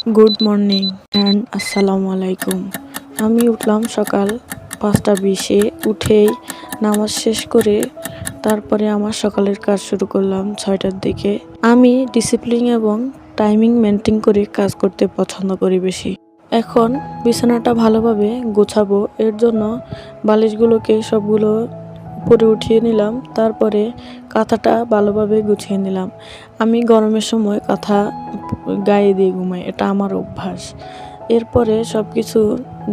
Good morning and আসসালামু আলাইকুম। আমি উঠলাম সকাল 5টা 20-এ। উঠেই নামাজ শেষ করে তারপরে আমার সকালের কাজ শুরু করলাম 6টার দিকে। আমি ডিসিপ্লিন এবং টাইমিং মেনটেন করে কাজ করতে পছন্দ করি বেশি। এখন বিছানাটা ভালোভাবে গোছাবো, এর জন্য বালিশগুলোকে সবগুলো উপরে উঠিয়ে নিলাম, তারপরে কাঁথাটা ভালোভাবে গুছিয়ে নিলাম। আমি গরমের সময় কাঁথা গায়ে দিয়ে ঘুমাই, এটা আমার অভ্যাস। এরপরে সব কিছু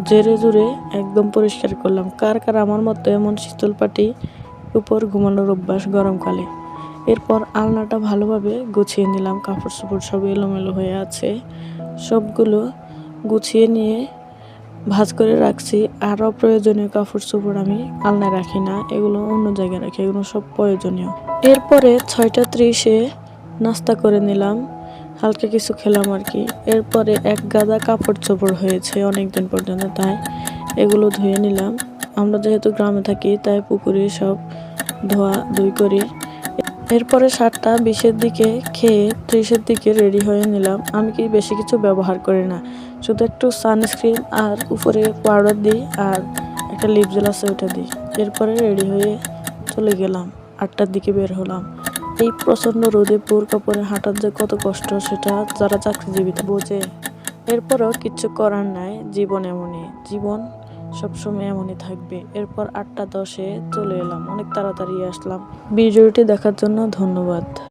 জেরে জুরে একদম পরিষ্কার করলাম। কার কার আমার মতো এমন শীতল পাটি উপর ঘুমানোর অভ্যাস গরমকালে। এরপর আলনাটা ভালোভাবে গুছিয়ে নিলাম, কাপড় চোপড় সব এলোমেলো হয়ে আছে, সবগুলো গুছিয়ে নিয়ে ভাঁজ করে রাখছি। আর অপ্রয়োজনীয় কাপড় চোপড় আমি আলনায় রাখি না, এগুলো অন্য জায়গায় রাখি, এগুলো সব প্রয়োজনীয়। এরপরে 6টা 30-এ নাস্তা করে নিলাম, হালকা কিছু খেলাম আর কি। এরপরে এক গাদা কাপড় চোপড় হয়েছে অনেকদিন পর্যন্ত, তাই এগুলো ধুয়ে নিলাম। আমরা যেহেতু গ্রামে থাকি তাই পুকুরে সব ধোয়া ধুই করি। এরপরে 7টা 20-এর দিকে খেয়ে 30-এর দিকে রেডি হয়ে নিলাম। আমি কি বেশি কিছু ব্যবহার করি না, শুধু একটু সানস্ক্রিন আর উপরে পাউডার দিই আর একটা লিপ জেল আছে ওটা দিই। এরপরে রেডি হয়ে চলে গেলাম, 8টার দিকে বের হলাম। এই প্রচণ্ড রোদে বোরকা পরে হাঁটার যে কত কষ্ট সেটা যারা চাকরিজীবী বোঝে। এরপরও কিচ্ছু করার নাই, জীবন এমনই, জীবন সবসময় এমনই থাকবে। এরপর 8টা 10-এ চলে এলাম, অনেক তাড়াতাড়ি আসলাম। ভিডিওটি দেখার জন্য ধন্যবাদ।